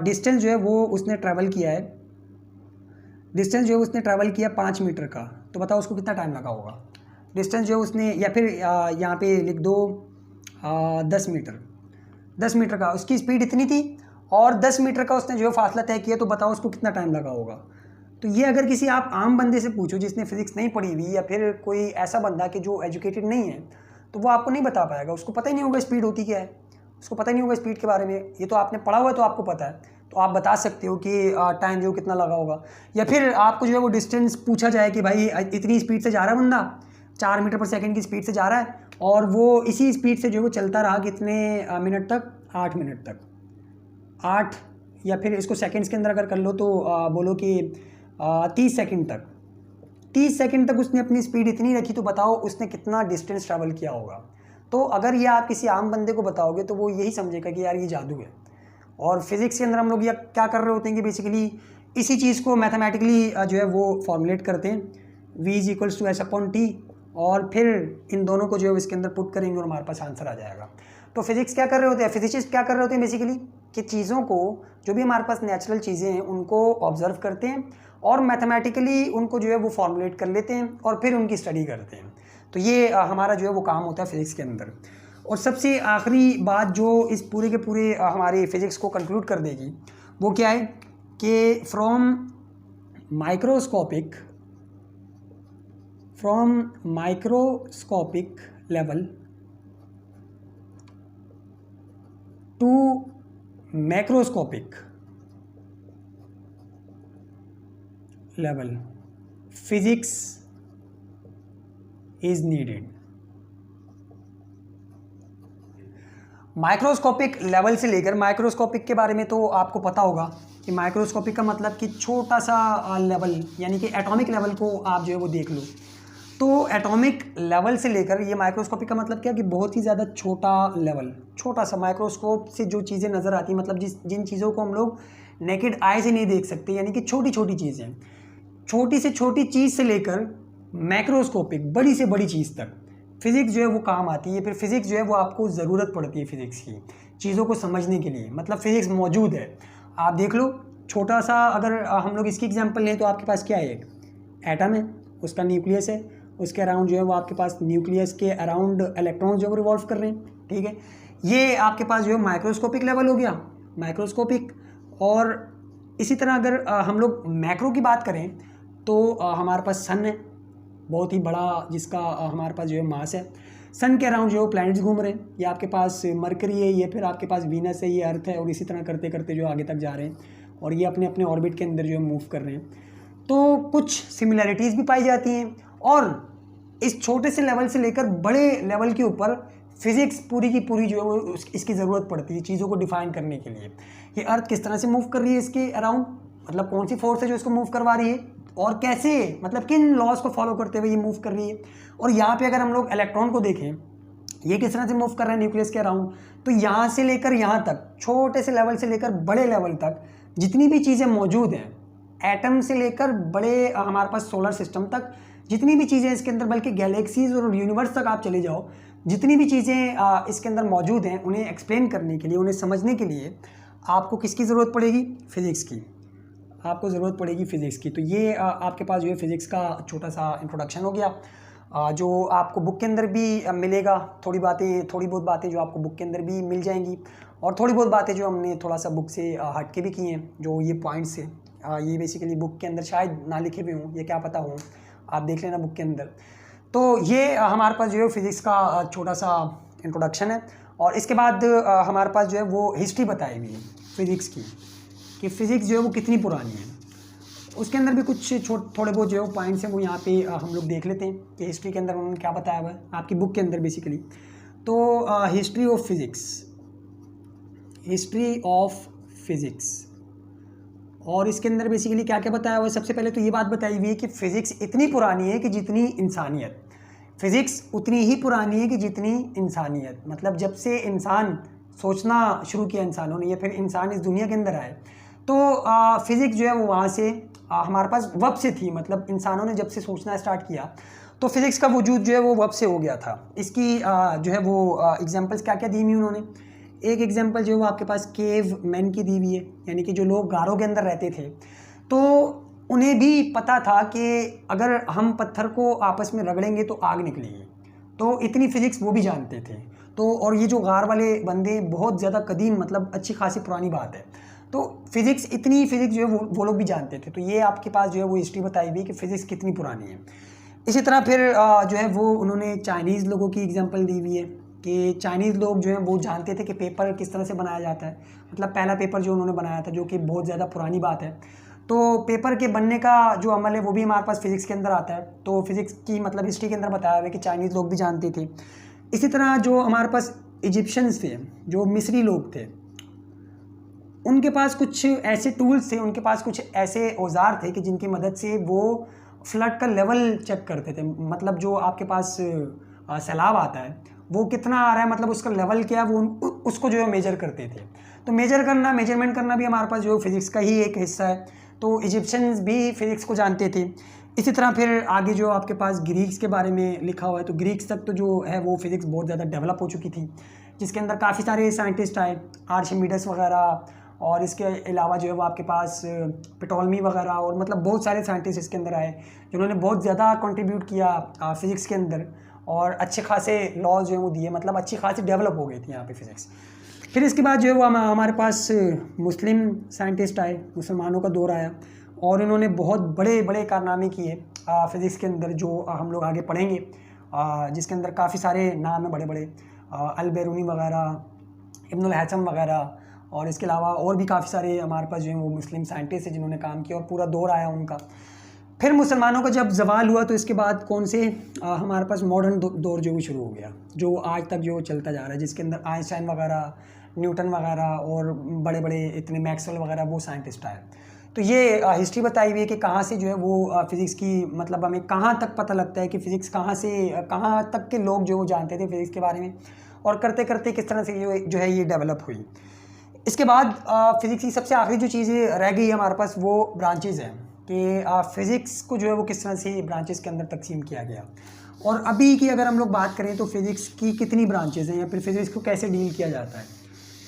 A: डिस्टेंस जो है वो उसने ट्रैवल किया है, डिस्टेंस जो है उसने ट्रैवल किया 5 मीटर का, तो बताओ उसको कितना टाइम लगा होगा। डिस्टेंस जो है उसने, या फिर यहाँ पे लिख दो 10 मीटर का उसकी स्पीड इतनी थी और 10 मीटर का उसने जो है फासला तय किया, तो बताओ उसको कितना टाइम लगा होगा। तो ये अगर किसी आप आम बंदे से पूछो जिसने फिजिक्स नहीं पढ़ी हुई या फिर कोई ऐसा बंदा कि जो एजुकेटेड नहीं है, तो वो आपको नहीं बता पाएगा, उसको पता ही नहीं होगा स्पीड होती क्या है, उसको पता ही नहीं होगा स्पीड के बारे में। ये तो आपने पढ़ा हुआ है तो आपको पता है, तो आप बता सकते हो कि टाइम जो कितना लगा होगा। या फिर आपको जो है वो डिस्टेंस पूछा जाए कि भाई इतनी स्पीड से जा रहा है बंदा, 4 मीटर पर सेकंड की स्पीड से जा रहा है और वो इसी स्पीड से जो है वो चलता रहा कितने मिनट तक, 8 मिनट तक, 8, या फिर इसको सेकंड्स के अंदर अगर कर लो तो बोलो कि 30 सेकंड तक, 30 सेकंड तक उसने अपनी स्पीड इतनी रखी, तो बताओ उसने कितना डिस्टेंस ट्रैवल किया होगा। तो अगर ये आप किसी आम बंदे को बताओगे तो वो यही समझेगा कि यार ये जादू है। और फिज़िक्स के अंदर हम लोग ये क्या कर रहे होते हैं कि बेसिकली इसी चीज़ को मैथमेटिकली जो है वो फॉर्मुलेट करते हैं, V=S/T, और फिर इन दोनों को जो है इसके अंदर पुट करेंगे और हमारे पास आंसर आ जाएगा। तो फिजिक्स क्या कर रहे होते हैं, फिजिसिस्ट क्या कर रहे होते हैं बेसिकली, कि चीज़ों को, जो भी हमारे पास नेचुरल चीज़ें हैं उनको ऑब्जर्व करते हैं और मैथमेटिकली उनको जो है वो फॉर्मुलेट कर लेते हैं और फिर उनकी स्टडी करते हैं। तो ये हमारा जो है वो काम होता है फिज़िक्स के अंदर। और सबसे आखिरी बात जो इस पूरे के पूरे हमारे फिज़िक्स को कंक्लूड कर देगी वो क्या है कि from microscopic level to macroscopic level physics is needed. Microscopic level से लेकर, माइक्रोस्कोपिक के बारे में तो आपको पता होगा कि माइक्रोस्कोपिक का मतलब कि छोटा सा लेवल, यानी कि एटॉमिक लेवल को आप जो है वो देख लो। तो एटॉमिक लेवल से लेकर, ये माइक्रोस्कोपिक का मतलब क्या कि बहुत ही ज़्यादा छोटा लेवल, छोटा सा माइक्रोस्कोप से जो चीज़ें नज़र आती हैं, मतलब जिन चीज़ों को हम लोग नेकेड आई से नहीं देख सकते, यानी कि छोटी छोटी चीज़ें, छोटी से छोटी चीज़ से लेकर मैक्रोस्कोपिक बड़ी से बड़ी चीज़ तक फिज़िक्स जो है वो काम आती है। फिर फिज़िक्स जो है वो आपको ज़रूरत पड़ती है फिज़िक्स की चीज़ों को समझने के लिए, मतलब फिज़िक्स मौजूद है। आप देख लो, छोटा सा अगर हम लोग इसकी एग्जांपल लें तो आपके पास क्या है, एक एटम है, उसका न्यूक्लियस है, उसके अराउंड जो है वो आपके पास न्यूक्लियस के अराउंड इलेक्ट्रॉन जो है वो रिवॉल्व कर रहे हैं, ठीक है। ये आपके पास जो है माइक्रोस्कोपिक लेवल हो गया, माइक्रोस्कोपिक। और इसी तरह अगर हम लोग मैक्रो की बात करें तो हमारे पास सन है बहुत ही बड़ा, जिसका हमारे पास जो है मास है। सन के अराउंड जो प्लैनेट्स घूम रहे हैं, ये आपके पास मरकरी है, ये फिर आपके पास वीनस है, ये अर्थ है, और इसी तरह करते करते जो आगे तक जा रहे हैं और ये अपने अपने ऑर्बिट के अंदर जो है मूव कर रहे हैं। तो कुछ सिमिलैरिटीज़ भी पाई जाती हैं। और इस छोटे से लेवल से लेकर बड़े लेवल के ऊपर फिज़िक्स पूरी की पूरी जो है वो इसकी ज़रूरत पड़ती है चीज़ों को डिफाइन करने के लिए। ये अर्थ किस तरह से मूव कर रही है इसके अराउंड, मतलब कौन सी फोर्स है जो इसको मूव करवा रही है, और कैसे, मतलब किन लॉज को फॉलो करते हुए ये मूव कर रही है। और यहाँ पे अगर हम लोग इलेक्ट्रॉन को देखें, ये किस तरह से मूव कर रहा है न्यूक्लियस के अराउंड, तो यहाँ से लेकर यहाँ तक, छोटे से लेवल से लेकर बड़े लेवल तक जितनी भी चीज़ें मौजूद हैं, एटम से लेकर बड़े हमारे पास सोलर सिस्टम तक जितनी भी चीज़ें इसके अंदर, बल्कि गैलेक्सीज और यूनिवर्स तक आप चले जाओ, जितनी भी चीज़ें इसके अंदर मौजूद हैं, उन्हें एक्सप्लेन करने के लिए, उन्हें समझने के लिए आपको किसकी ज़रूरत पड़ेगी? फिज़िक्स की। आपको ज़रूरत पड़ेगी फ़िज़िक्स की। तो ये आपके पास जो है फ़िज़िक्स का छोटा सा इंट्रोडक्शन हो गया, जो आपको बुक के अंदर भी मिलेगा। थोड़ी बहुत बातें जो आपको बुक के अंदर भी मिल जाएंगी, और थोड़ी बहुत बातें जो हमने थोड़ा सा बुक से हट के भी की हैं, जो ये पॉइंट्स हैं ये बेसिकली बुक के अंदर शायद ना लिखे हुए हों, ये क्या पता हो, आप देख लेना बुक के अंदर। तो ये हमारे पास जो है फ़िज़िक्स का छोटा सा इंट्रोडक्शन है। और इसके बाद हमारे पास जो है वो हिस्ट्री बताई हुई है फ़िज़िक्स की, कि फ़िज़िक्स जो है वो कितनी पुरानी है। उसके अंदर भी कुछ थोड़े बहुत जो है पॉइंट्स हैं वो यहाँ पे हम लोग देख लेते हैं कि हिस्ट्री के अंदर उन्होंने क्या बताया हुआ है आपकी बुक के अंदर बेसिकली। तो history of physics, history of physics, और इसके अंदर बेसिकली क्या क्या बताया हुआ है। सबसे पहले तो ये बात बताई हुई है कि फ़िज़िक्स इतनी पुरानी है कि जितनी इंसानियत, फ़िज़िक्स उतनी ही पुरानी है कि जितनी इंसानियत। मतलब जब से इंसान सोचना शुरू किया इंसानों ने, या फिर इंसान इस दुनिया के अंदर आए, तो फ़िज़िक्स जो है वो वहाँ से हमारे पास वब से थी। मतलब इंसानों ने जब से सोचना स्टार्ट किया तो फ़िज़िक्स का वजूद जो है वो वब से हो गया था। इसकी जो है वो एग्जांपल्स क्या क्या दी हुई उन्होंने। एक एग्जांपल जो है वो आपके पास केव मैन की दी हुई है, यानी कि जो लोग गारों के अंदर रहते थे, तो उन्हें भी पता था कि अगर हम पत्थर को आपस में रगड़ेंगे तो आग निकलेगी। तो इतनी फ़िज़िक्स वो भी जानते थे। तो और ये जो गार वाले बंदे बहुत ज़्यादा कदीम, मतलब अच्छी खासी पुरानी बात है। तो फ़िज़िक्स, इतनी फ़िज़िक्स जो है वो लोग भी जानते थे। तो ये आपके पास जो है वो हिस्ट्री बताई हुई है कि फ़िज़िक्स कितनी पुरानी है। इसी तरह फिर जो है वो उन्होंने चाइनीज़ लोगों की एग्जांपल दी हुई है कि चाइनीज़ लोग जो हैं वो जानते थे कि पेपर किस तरह से बनाया जाता है। मतलब पहला पेपर जो उन्होंने बनाया था, जो कि बहुत ज़्यादा पुरानी बात है। तो पेपर के बनने का जो अमल है वो भी हमारे पास फ़िज़िक्स के अंदर आता है। तो फ़िज़िक्स की मतलब हिस्ट्री के अंदर बताया हुआ है कि चाइनीज़ लोग भी जानते थे। इसी तरह जो हमारे पास इजिप्शियंस थे, जो मिस्री लोग थे, उनके पास कुछ ऐसे टूल्स थे, उनके पास कुछ ऐसे औजार थे कि जिनकी मदद से वो फ्लड का लेवल चेक करते थे। मतलब जो आपके पास सैलाब आता है वो कितना आ रहा है, मतलब उसका लेवल क्या है, वो उसको जो है मेजर करते थे। तो मेजरमेंट करना भी हमारे पास जो फिज़िक्स का ही एक हिस्सा है। तो इजिप्शियंस भी फिज़िक्स को जानते थे। इसी तरह फिर आगे जो आपके पास ग्रीक्स के बारे में लिखा हुआ है, तो ग्रीक्स तक तो जो है वो फिज़िक्स बहुत ज़्यादा डेवलप हो चुकी थी, जिसके अंदर काफ़ी सारे साइंटिस्ट आए, आर्चिमिडस वगैरह, और इसके अलावा जो है वो आपके पास प्टोलेमी वगैरह, और मतलब बहुत सारे साइंटिस्ट इसके अंदर आए जिन्होंने बहुत ज़्यादा कंट्रीब्यूट किया फ़िज़िक्स के अंदर, और अच्छे खासे लॉज जो है वो दिए। मतलब अच्छी खासी डेवलप हो गई थी यहाँ पे फ़िज़िक्स। फिर इसके बाद जो है वो हमारे पास मुस्लिम साइंटिस्ट आए, मुसलमानों का दौर आया, और इन्होंने बहुत बड़े बड़े कारनामे किए फ़िज़िक्स के अंदर, जो हम लोग आगे पढ़ेंगे, जिसके अंदर काफ़ी सारे नाम हैं बड़े बड़े, अल-बेरूनी वगैरह, इब्नुल हैसम वगैरह, और इसके अलावा और भी काफ़ी सारे हमारे पास जो है वो मुस्लिम साइंटिस्ट हैं जिन्होंने काम किया, और पूरा दौर आया उनका। फिर मुसलमानों का जब ज़वाल हुआ तो इसके बाद कौन से हमारे पास मॉडर्न दौर जो भी शुरू हो गया, जो आज तक जो चलता जा रहा है, जिसके अंदर आइंस्टाइन वगैरह, न्यूटन वगैरह, और बड़े बड़े इतने मैक्सवेल वगैरह वो साइंटिस्ट आए। तो ये हिस्ट्री बताई हुई है कि कहाँ से जो है वो फ़िज़िक्स की, मतलब हमें कहाँ तक पता लगता है कि फ़िज़िक्स कहाँ तक के लोग जो जानते थे फ़िज़िक्स के बारे में, और करते करते किस तरह से जो है ये डेवलप हुई। इसके बाद फ़िज़िक्स की सबसे आखिरी जो चीज़ें रह गई हमारे पास वो ब्रांचेज़ हैं, कि फ़िज़िक्स को जो है वो किस तरह से ब्रांचेज़ के अंदर तकसीम किया गया। और अभी की अगर हम लोग बात करें तो फ़िज़िक्स की कितनी ब्रांचेज़ हैं, या फिर फ़िज़िक्स को कैसे डील किया जाता है।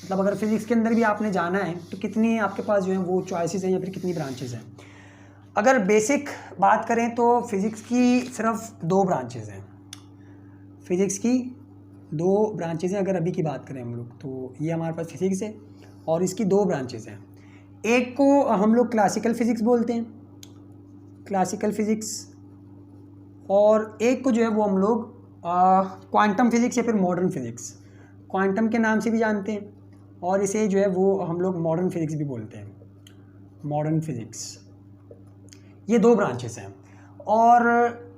A: मतलब अगर फ़िज़िक्स के अंदर भी आपने जाना है तो कितनी आपके पास जो है वो चॉइसेस हैं, या फिर कितनी ब्रांचेज़ हैं। अगर बेसिक बात करें तो फ़िज़िक्स की सिर्फ 2 ब्रांचेज़ हैं। फ़िज़िक्स की दो ब्रांचेज हैं अगर अभी की बात करें हम लोग, तो ये हमारे पास फिज़िक्स है और इसकी दो ब्रांचेज हैं। एक को हम लोग क्लासिकल फिज़िक्स बोलते हैं, क्लासिकल फिज़िक्स, और एक को जो है वो हम लोग क्वांटम फिज़िक्स या फिर मॉडर्न फिज़िक्स, क्वांटम के नाम से भी जानते हैं और इसे जो है वो हम लोग मॉडर्न फिज़िक्स भी बोलते हैं, मॉडर्न फिज़िक्स। ये दो ब्रांचेस हैं। और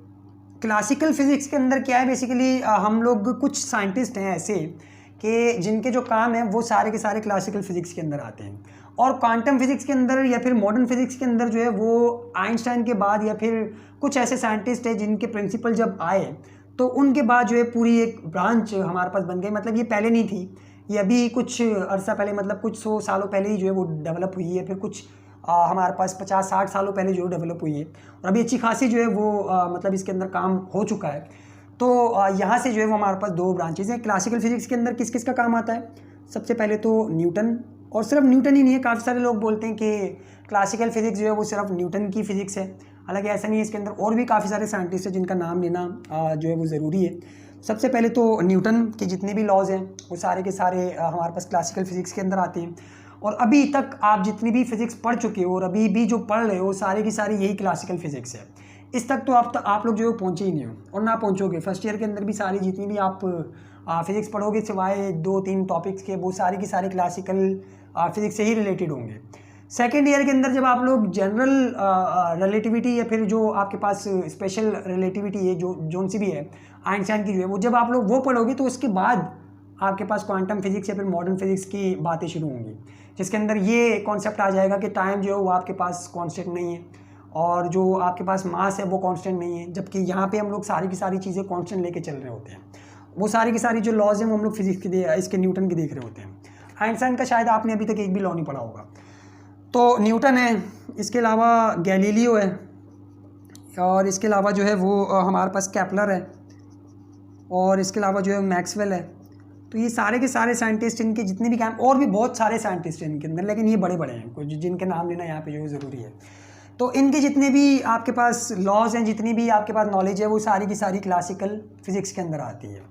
A: क्लासिकल फिज़िक्स के अंदर क्या है, बेसिकली हम लोग कुछ साइंटिस्ट हैं ऐसे कि जिनके जो काम है वो सारे के सारे क्लासिकल फिज़िक्स के अंदर आते हैं। और क्वांटम फिज़िक्स के अंदर या फिर मॉडर्न फिज़िक्स के अंदर जो है वो आइंस्टाइन के बाद या फिर कुछ ऐसे साइंटिस्ट हैं जिनके प्रिंसिपल जब आए तो उनके बाद जो है पूरी एक ब्रांच हमारे पास बन गई। मतलब ये पहले नहीं थी, ये अभी कुछ अरसा पहले, मतलब कुछ 100 सालों पहले ही जो है वो डेवलप हुई है, फिर कुछ हमारे पास 50-60 सालों पहले जो डेवलप हुई है और अभी अच्छी खासी जो है वो मतलब इसके अंदर काम हो चुका है। तो यहाँ से जो है वो हमारे पास दो ब्रांचेज हैं। क्लासिकल फिज़िक्स के अंदर किस किस का काम आता है? सबसे पहले तो न्यूटन, और सिर्फ न्यूटन ही नहीं है, काफ़ी सारे लोग बोलते हैं कि क्लासिकल फिज़िक्स जो है वो सिर्फ न्यूटन की फ़िज़िक्स है, हालांकि ऐसा नहीं है। इसके अंदर और भी काफ़ी सारे साइंटिस्ट हैं जिनका नाम लेना जो है वो ज़रूरी है। सबसे पहले तो न्यूटन के जितने भी लॉज हैं वो सारे के सारे हमारे पास क्लासिकल फिज़िक्स के अंदर आते हैं। और अभी तक आप जितनी भी फिज़िक्स पढ़ चुके हो और अभी भी जो पढ़ रहे हो सारे की सारी यही क्लासिकल फिज़िक्स है। इस तक तो आप लोग जो है पहुँचे ही नहीं हो और ना पहुँचोगे। फर्स्ट ईयर के अंदर भी सारी जितनी भी आप फिज़िक्स पढ़ोगे सिवाय 2-3 टॉपिक्स के, वो सारी की सारी क्लासिकल फिज़िक्स से ही रिलेटेड होंगे। सेकेंड ईयर के अंदर जब आप लोग जनरल रिलेटिविटी या फिर जो आपके पास स्पेशल रिलेटिविटी है जो जोन सी भी है आइंस्टाइन की जो है वो, जब आप लोग वो पढ़ोगे तो उसके बाद आपके पास क्वांटम फिज़िक्स या फिर मॉडर्न फिज़िक्स की बातें शुरू होंगी, जिसके अंदर ये कॉन्सेप्ट आ जाएगा कि टाइम जो है वो आपके पास कांस्टेंट नहीं है और जो आपके पास मास है वो कांस्टेंट नहीं है, जबकि यहाँ पे हम लोग सारी की सारी चीज़ें कांस्टेंट लेके चल रहे होते हैं। वो सारी की सारी जो लॉज हैं वो हम लोग फिज़िक्स के इसके न्यूटन के देख रहे होते हैं। आइंस्टाइन का शायद आपने अभी तक एक भी लॉ नहीं पढ़ा होगा। तो न्यूटन है, इसके अलावा गैलीलियो है, और इसके अलावा जो है वो हमारे पास केपलर है, और इसके अलावा जो है मैक्सवेल है। तो ये सारे के सारे साइंटिस्ट, इनके जितने भी काम, और भी बहुत सारे साइंटिस्ट हैं इनके अंदर, लेकिन ये बड़े बड़े हैं कुछ जिनके नाम लेना यहाँ पे जो है ज़रूरी है। तो इनके जितने भी आपके पास लॉज हैं, जितनी भी आपके पास नॉलेज है, वो सारी की सारी क्लासिकल फिज़िक्स के अंदर आती है।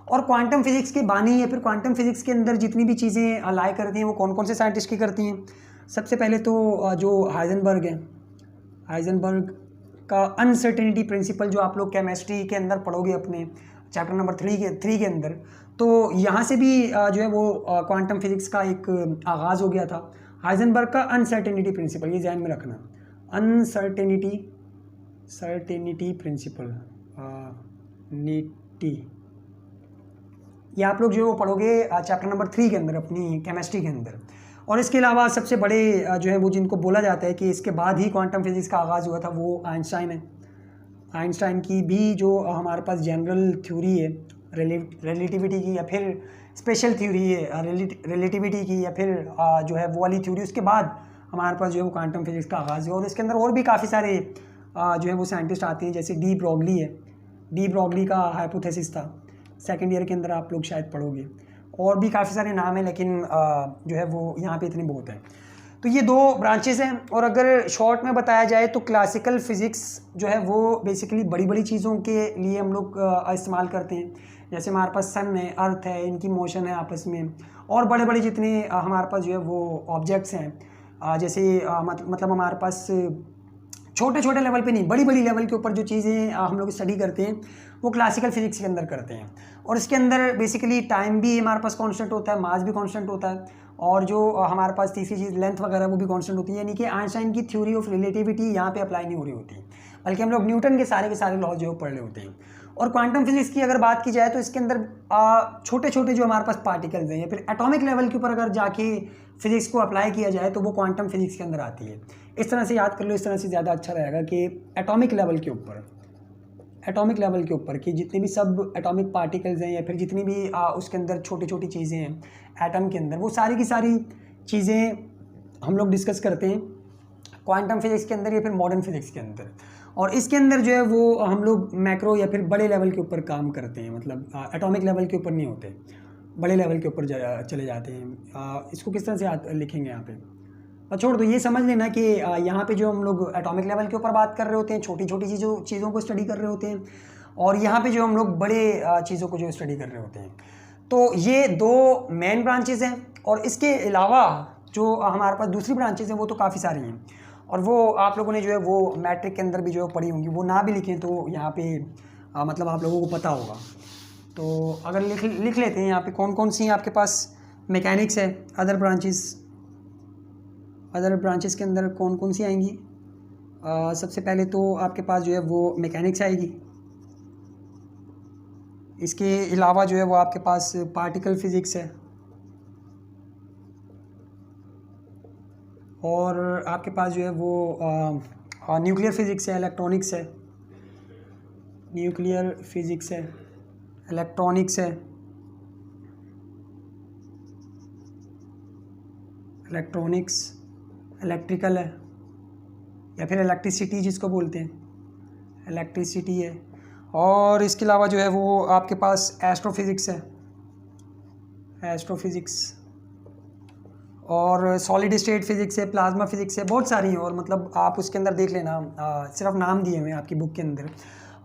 A: और क्वांटम फिज़िक्स के बानी या फिर क्वांटम फिज़िक्स के अंदर जितनी भी चीज़ें अलाई करती हैं वो कौन कौन से साइंटिस्ट की करती हैं? सबसे पहले तो जो हाइजेनबर्ग है, हाइजेनबर्ग का अनसर्टेनिटी प्रिंसिपल जो आप लोग केमिस्ट्री के अंदर पढ़ोगे अपने चैप्टर नंबर 3 के अंदर, तो यहाँ से भी जो है वो क्वांटम फिज़िक्स का एक आगाज़ हो गया था। हाइजेनबर्ग का अनसर्टेनिटी प्रिंसिपल, ये ध्यान में रखना, सर्टेनिटी प्रिंसिपल, नीटी, ये आप लोग जो है वो पढ़ोगे चैप्टर नंबर 3 के अंदर अपनी केमिस्ट्री के अंदर। और इसके अलावा सबसे बड़े जो है वो जिनको बोला जाता है कि इसके बाद ही क्वांटम फिज़िक्स का आगाज़ हुआ था वो आइंस्टाइन है। आइंस्टाइन की भी जो हमारे पास जनरल थ्योरी है रिलेटिविटी की या फिर स्पेशल थ्योरी है रिलेटिविटी की या फिर जो है वो वाली थ्योरी, उसके बाद हमारे पास जो है वो क्वांटम फिज़िक्स का आगाज़ हुआ। और इसके अंदर और भी काफ़ी सारे जो है वो साइंटिस्ट आते हैं, जैसे डी ब्रॉगली है, डी ब्रॉगली का हाइपोथेसिस था, सेकेंड ईयर के अंदर आप लोग शायद पढ़ोगे। और भी काफ़ी सारे नाम हैं, लेकिन जो है वो यहाँ पे इतने बहुत हैं। तो ये दो ब्रांचेस हैं। और अगर शॉर्ट में बताया जाए तो क्लासिकल फ़िज़िक्स जो है वो बेसिकली बड़ी बड़ी चीज़ों के लिए हम लोग इस्तेमाल करते हैं, जैसे हमारे पास सन है, अर्थ है, इनकी मोशन है आपस में, और बड़े बड़े जितने हमारे पास जो है वो ऑब्जेक्ट्स हैं, जैसे मतलब हमारे पास छोटे छोटे लेवल पे नहीं, बड़ी बड़ी लेवल के ऊपर जो चीज़ें हम लोग स्टडी करते हैं वो क्लासिकल फिज़िक्स के अंदर करते हैं। और इसके अंदर बेसिकली टाइम भी हमारे पास कांस्टेंट होता है, मास भी कांस्टेंट होता है, और जो हमारे पास तीसरी चीज़ लेंथ वगैरह वो भी कांस्टेंट होती है। यानी कि आइंस्टाइन की थ्योरी ऑफ रिलेटिविटी यहाँ पे अप्लाई नहीं हो रही होती, बल्कि हम लोग न्यूटन के सारे लॉ जो पढ़ रहे होते हैं। और क्वांटम फिज़िक्स की अगर बात की जाए तो इसके अंदर छोटे छोटे जो हमारे पास पार्टिकल्स हैं या फिर एटॉमिक लेवल के ऊपर अगर जाके फिज़िक्स को अप्लाई किया जाए तो वो क्वांटम फिज़िक्स के अंदर आती है। इस तरह से याद कर लो, इस तरह से ज़्यादा अच्छा रहेगा कि एटॉमिक लेवल के ऊपर कि जितने भी सब एटॉमिक पार्टिकल्स हैं या फिर जितनी भी उसके अंदर छोटी छोटी चीज़ें हैं एटम के अंदर, वो सारी की सारी चीज़ें हम लोग डिस्कस करते हैं क्वांटम फिज़िक्स के अंदर या फिर मॉडर्न फिज़िक्स के अंदर। और इसके अंदर जो है वो हम लोग मैक्रो या फिर बड़े लेवल के ऊपर काम करते हैं, मतलब एटॉमिक लेवल के ऊपर नहीं होते, बड़े लेवल के ऊपर चले जाते हैं। इसको किस तरह से लिखेंगे यहाँ पे, और छोड़ दो, ये समझ लेना कि यहाँ पे जो हम लोग एटॉमिक लेवल के ऊपर बात कर रहे होते हैं, छोटी छोटी चीज़ों को स्टडी कर रहे होते हैं, और यहाँ पे जो हम लोग बड़े चीज़ों को जो स्टडी कर रहे होते हैं। तो ये 2 मेन ब्रांचेज़ हैं, और इसके अलावा जो हमारे पास दूसरी ब्रांचेज़ हैं वो तो काफ़ी सारी हैं, और वो आप लोगों ने जो है वो मैट्रिक के अंदर भी जो है पढ़ी होंगी। वो ना भी लिखें तो यहाँ पे मतलब आप लोगों को पता होगा। तो अगर लिख लेते हैं यहाँ पे कौन कौन सी हैं आपके पास। मैकेनिक्स है, अदर ब्रांचेस के अंदर कौन कौन सी आएंगी। सबसे पहले तो आपके पास जो है वो मैकेनिक्स आएगी। इसके अलावा जो है वो आपके पास पार्टिकल फिज़िक्स है, और आपके पास जो है वो न्यूक्लियर फिज़िक्स है, इलेक्ट्रॉनिक्स है, न्यूक्लियर फिज़िक्स है, इलेक्ट्रॉनिक्स है, इलेक्ट्रिकल है, या फिर इलेक्ट्रिसिटी जिसको बोलते हैं, इलेक्ट्रिसिटी है। और इसके अलावा जो है वो आपके पास एस्ट्रोफिज़िक्स है, और सॉलिड स्टेट फिज़िक्स है, प्लाज्मा फिज़िक्स है, बहुत सारी हैं। और मतलब आप उसके अंदर देख लेना, सिर्फ नाम दिए हुए हैं आपकी बुक के अंदर।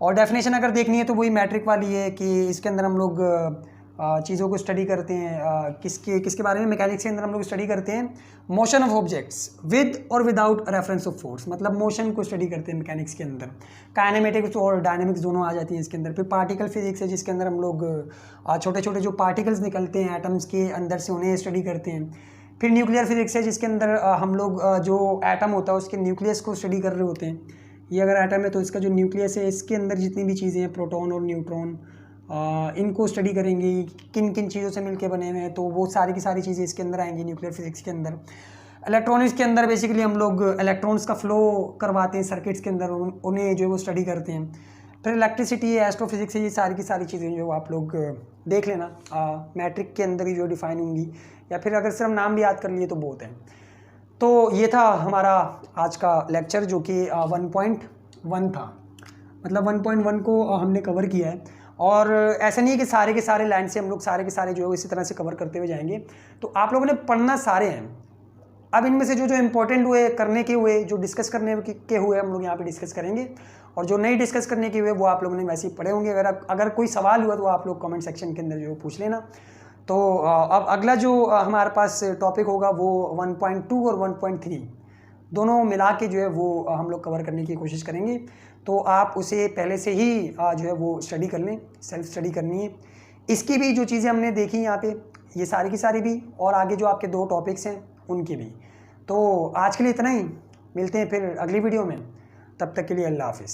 A: और डेफिनेशन अगर देखनी है तो वही मैट्रिक वाली है कि इसके अंदर हम लोग चीज़ों को स्टडी करते हैं। किसके बारे में? मैकेनिक्स के अंदर हम लोग स्टडी करते हैं मोशन ऑफ ऑब्जेक्ट्स विद और विदाउट रेफरेंस ऑफ फोर्स, मतलब मोशन को स्टडी करते हैं मैकेनिक्स के अंदर। काइनेमेटिक्स और डायनेमिक्स दोनों आ जाती हैं इसके अंदर। फिर पार्टिकल फिजिक्स है जिसके अंदर हम लोग छोटे छोटे जो पार्टिकल्स निकलते हैं एटम्स के अंदर से उन्हें स्टडी करते हैं। फिर न्यूक्लियर फिजिक्स है जिसके अंदर हम लोग जो एटम होता है उसके न्यूक्लियस को स्टडी कर रहे होते हैं। ये अगर एटम है तो इसका जो न्यूक्लियस है इसके अंदर जितनी भी चीज़ें हैं, प्रोटॉन और न्यूट्रॉन, इनको स्टडी करेंगे किन किन चीज़ों से मिलके बने हुए हैं, तो वो सारी की सारी चीज़ें इसके अंदर आएंगी न्यूक्लियर फिजिक्स के अंदर। इलेक्ट्रॉनिक्स के अंदर बेसिकली हम लोग इलेक्ट्रॉन्स का फ्लो करवाते हैं सर्किट्स के अंदर, उन्हें जो है वो स्टडी करते हैं। फिर इलेक्ट्रिसिटी है, एस्ट्रोफिजिक्स है, ये सारी की सारी चीज़ें जो आप लोग देख लेना मैट्रिक के अंदर ही जो डिफाइन होंगी, या फिर अगर सिर्फ नाम भी याद कर लिए तो बहुत है। तो ये था हमारा आज का लेक्चर जो कि 1.1 था, मतलब 1.1 को हमने कवर किया है। और ऐसा नहीं है कि सारे के सारे लाइन से हम लोग सारे के सारे जो है इसी तरह से कवर करते हुए जाएंगे। तो आप लोगों ने पढ़ना सारे हैं। अब इनमें से जो जो इम्पोर्टेंट हुए, करने के हुए, जो डिस्कस करने के हुए हम लोग यहाँ पे डिस्कस करेंगे, और जो नहीं डिस्कस करने के हुए वो आप लोगों ने वैसे ही पढ़े होंगे। अगर कोई सवाल हुआ तो आप लोग कमेंट सेक्शन के अंदर जो पूछ लेना। तो अब अगला जो हमारे पास टॉपिक होगा वो 1.2 और 1.3 दोनों मिला के जो है वो हम लोग कवर करने की कोशिश करेंगे। तो आप उसे पहले से ही जो है वो स्टडी कर लें, सेल्फ स्टडी करनी है। इसकी भी जो चीज़ें हमने देखी यहाँ पे, ये सारी की सारी भी, और आगे जो आपके 2 टॉपिक्स हैं उनकी भी। तो आज के लिए इतना ही, मिलते हैं फिर अगली वीडियो में। तब तक के लिए अल्लाह हाफिज़।